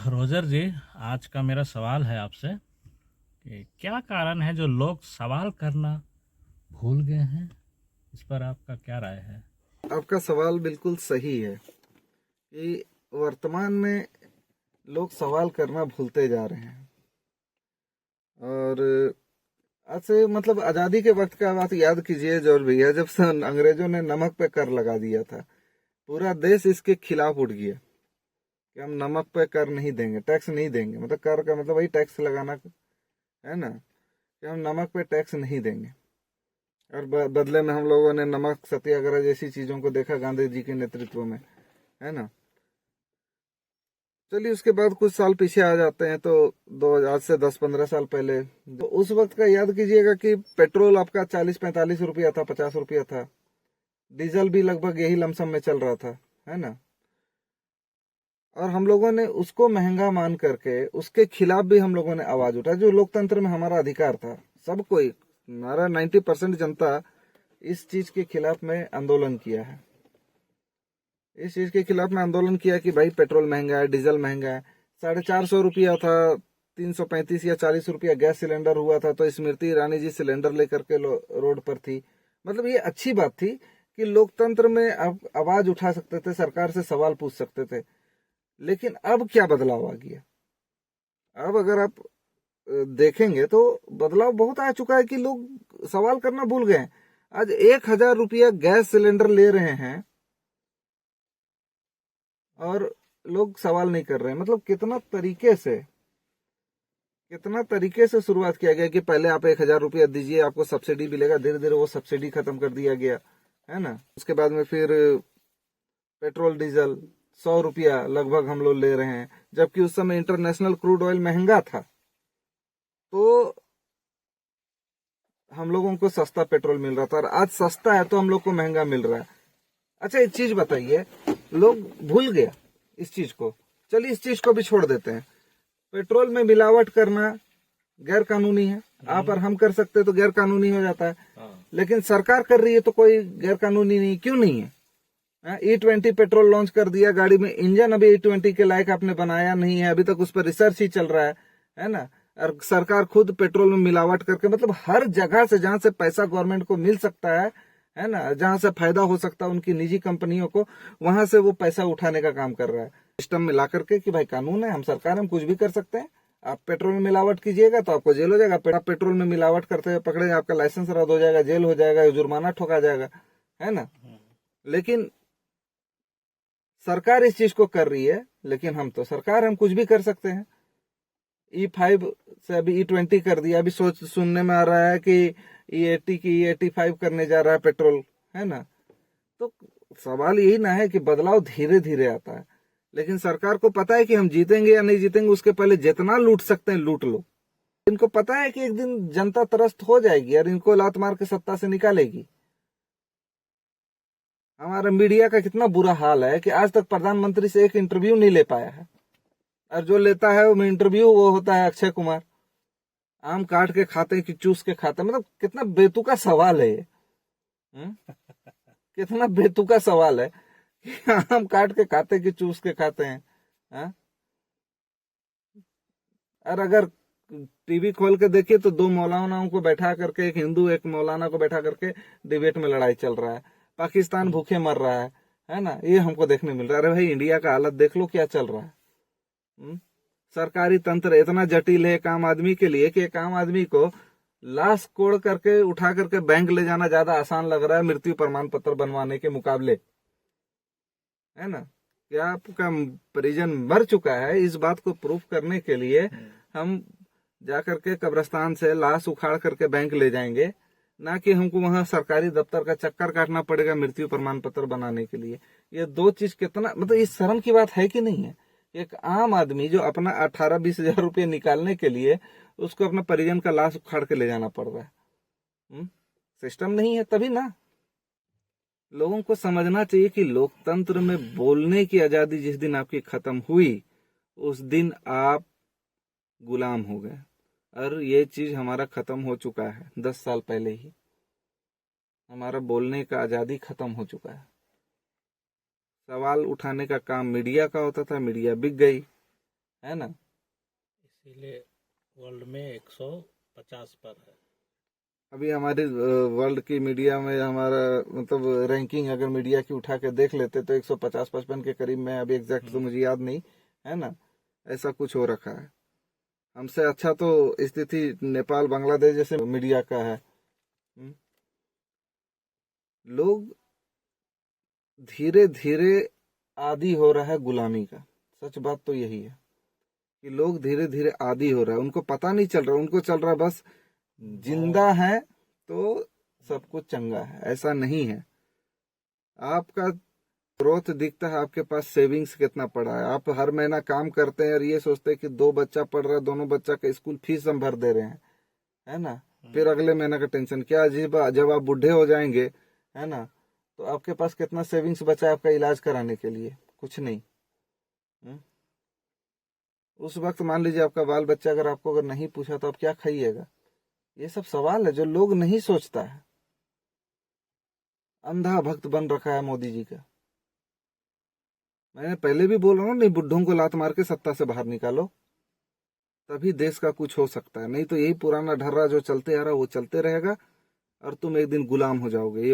Roger जी, आज का मेरा सवाल है आपसे कि क्या कारण है जो लोग सवाल करना भूल गए हैं? इस पर आपका क्या राय है? आपका सवाल बिल्कुल सही है कि वर्तमान में लोग सवाल करना भूलते जा रहे हैं। और आज से मतलब आज़ादी के वक्त का बात याद कीजिए जॉर्ज भैया, जब अंग्रेजों ने नमक पे कर लगा दिया था, पूरा देश इसके खिलाफ उठ गया कि हम नमक पे कर नहीं देंगे, टैक्स नहीं देंगे। मतलब कर का मतलब वही टैक्स लगाना है ना, कि हम नमक पे टैक्स नहीं देंगे। और बदले में हम लोगों ने नमक सत्याग्रह जैसी चीजों को देखा गांधी जी के नेतृत्व में, है ना। चलिए उसके बाद कुछ साल पीछे आ जाते हैं तो दो आज से 10-15 साल पहले, तो उस वक्त का याद कीजिएगा कि पेट्रोल आपका 40-45 रुपया था, 50 रुपया था। डीजल भी लगभग यही लमसम में चल रहा था, है ना। और हम लोगों ने उसको महंगा मान करके उसके खिलाफ भी हम लोगों ने आवाज उठाई, जो लोकतंत्र में हमारा अधिकार था। सब कोई, हमारा 90% जनता इस चीज के खिलाफ में आंदोलन किया है। इस चीज के खिलाफ में आंदोलन किया कि भाई पेट्रोल महंगा है, डीजल महंगा है। 450 रुपया था, 335 या 40 रुपया गैस सिलेंडर हुआ था, तो स्मृति ईरानी जी सिलेंडर लेकर के रोड पर थी। मतलब ये अच्छी बात थी कि लोकतंत्र में आप आवाज उठा सकते थे, सरकार से सवाल पूछ सकते थे। लेकिन अब क्या बदलाव आ गया? अब अगर आप देखेंगे तो बदलाव बहुत आ चुका है कि लोग सवाल करना भूल गए हैं। आज 1,000 रुपया गैस सिलेंडर ले रहे हैं और लोग सवाल नहीं कर रहे हैं। मतलब कितना तरीके से शुरुआत किया गया कि पहले आप 1,000 रुपया दीजिए, आपको सब्सिडी मिलेगा। धीरे धीरे वो सब्सिडी खत्म कर दिया गया, है ना। उसके बाद में फिर पेट्रोल डीजल 100 रुपया लगभग हम लोग ले रहे हैं, जबकि उस समय इंटरनेशनल क्रूड ऑयल महंगा था, तो हम लोगों को सस्ता पेट्रोल मिल रहा था। और आज सस्ता है तो हम लोग को महंगा मिल रहा है। अच्छा एक चीज बताइए, लोग भूल गया इस चीज को। चलिए इस चीज को भी छोड़ देते हैं। पेट्रोल में मिलावट करना गैर कानूनी है, आप और हम कर सकते तो गैर कानूनी हो जाता है। लेकिन सरकार कर रही है तो कोई गैर कानूनी नहीं, क्यों नहीं है? E20 पेट्रोल लॉन्च कर दिया, गाड़ी में इंजन अभी E20 के लायक आपने बनाया नहीं है, अभी तक उस पर रिसर्च ही चल रहा है ना। और सरकार खुद पेट्रोल में मिलावट करके, मतलब हर जगह से जहां से पैसा गवर्नमेंट को मिल सकता है ना, जहां से फायदा हो सकता है उनकी निजी कंपनियों को, वहां से वो पैसा उठाने का काम कर रहा है सिस्टम में ला करके कि भाई कानून है, हम सरकार, हम कुछ भी कर सकते हैं। आप पेट्रोल में मिलावट कीजिएगा तो आपको जेल हो जाएगा। आप पेट्रोल में मिलावट करते हुए पकड़े, आपका लाइसेंस रद्द हो जाएगा, जेल हो जाएगा, जुर्माना ठोका जाएगा, है ना। लेकिन सरकार इस चीज को कर रही है, लेकिन हम तो सरकार, हम कुछ भी कर सकते हैं। E5 से अभी E20 कर दिया, अभी सुनने में आ रहा है कि E80 की E85 करने जा रहा है पेट्रोल, है ना। तो सवाल यही ना है कि बदलाव धीरे धीरे आता है, लेकिन सरकार को पता है कि हम जीतेंगे या नहीं जीतेंगे, उसके पहले जितना लूट सकते हैं लूट लो। इनको पता है कि एक दिन जनता त्रस्त हो जाएगी और इनको लात मार के सत्ता से निकालेगी। हमारा मीडिया का कितना बुरा हाल है कि आज तक प्रधानमंत्री से एक इंटरव्यू नहीं ले पाया है, और जो लेता है वो इंटरव्यू वो होता है अक्षय कुमार। आम काट के खाते कि चूस के खाते, मतलब कितना बेतुका सवाल है ये। कितना बेतुका सवाल है कि आम काट के खाते कि चूस के खाते हैं। हा? और अगर टीवी खोल के देखिए तो दो मौलानाओं को बैठा करके, एक हिंदू एक मौलाना को बैठा करके डिबेट में लड़ाई चल रहा है। पाकिस्तान भूखे मर रहा है ना, ये हमको देखने मिल रहा है। अरे भाई इंडिया का हालत देख लो क्या चल रहा है। सरकारी तंत्र इतना जटिल है एक आम आदमी के लिए कि एक आम आदमी को लाश कोड़ करके उठा करके बैंक ले जाना ज्यादा आसान लग रहा है मृत्यु प्रमाण पत्र बनवाने के मुकाबले, है ना। क्या आपका परिजन मर चुका है, इस बात को प्रूफ करने के लिए हम जाकर के कब्रिस्तान से लाश उखाड़ करके बैंक ले जाएंगे, ना कि हमको वहां सरकारी दफ्तर का चक्कर काटना पड़ेगा मृत्यु प्रमाण पत्र बनाने के लिए। ये दो चीज कितना, मतलब इस शर्म की बात है कि नहीं है? एक आम आदमी जो अपना 18-20 हजार रुपये निकालने के लिए उसको अपना परिजन का लाश उखाड़ के ले जाना पड़ रहा है। सिस्टम नहीं है तभी ना। लोगों को समझना चाहिए कि लोकतंत्र में बोलने की आजादी जिस दिन आपकी खत्म हुई, उस दिन आप गुलाम हो गए। और ये चीज हमारा खत्म हो चुका है। 10 साल पहले ही हमारा बोलने का आजादी खत्म हो चुका है। सवाल उठाने का काम मीडिया का होता था, मीडिया बिक गई, है ना। इसीलिए वर्ल्ड में 150 पर है। अभी हमारी वर्ल्ड की मीडिया में हमारा मतलब रैंकिंग अगर मीडिया की उठा के देख लेते तो 150-55 के करीब में, अभी एग्जैक्ट तो मुझे याद नहीं है ना, ऐसा कुछ हो रखा है। हमसे अच्छा तो स्थिति नेपाल बांग्लादेश जैसे मीडिया का है। लोग धीरे धीरे आदी हो रहा है गुलामी का। सच बात तो यही है कि लोग धीरे धीरे आदी हो रहा है, उनको पता नहीं चल रहा, उनको चल रहा बस जिंदा है तो सब कुछ चंगा है। ऐसा नहीं है। आपका ग्रोथ दिखता है, आपके पास सेविंग्स कितना पड़ा है। आप हर महीना काम करते हैं और ये सोचते हैं कि 2 बच्चा पढ़ रहा है, दोनों बच्चा का स्कूल फीस हम भर दे रहे हैं, है ना। फिर अगले महीने का टेंशन क्या। जब आप बूढ़े हो जाएंगे, है ना, तो आपके पास कितना सेविंग्स बचा है आपका इलाज कराने के लिए? कुछ नहीं। उस वक्त मान लीजिए आपका बाल बच्चा अगर आपको अगर नहीं पूछा तो आप क्या खाइएगा? ये सब सवाल है जो लोग नहीं सोचता है। अंधा भक्त बन रखा है मोदी जी का। मैं पहले भी बोल रहा हूँ, नहीं बुड्ढों को लात मार के सत्ता से बाहर निकालो, तभी देश का कुछ हो सकता है। नहीं तो यही पुराना ढर्रा जो चलते आ रहा है वो चलते रहेगा और तुम एक दिन गुलाम हो जाओगे। ये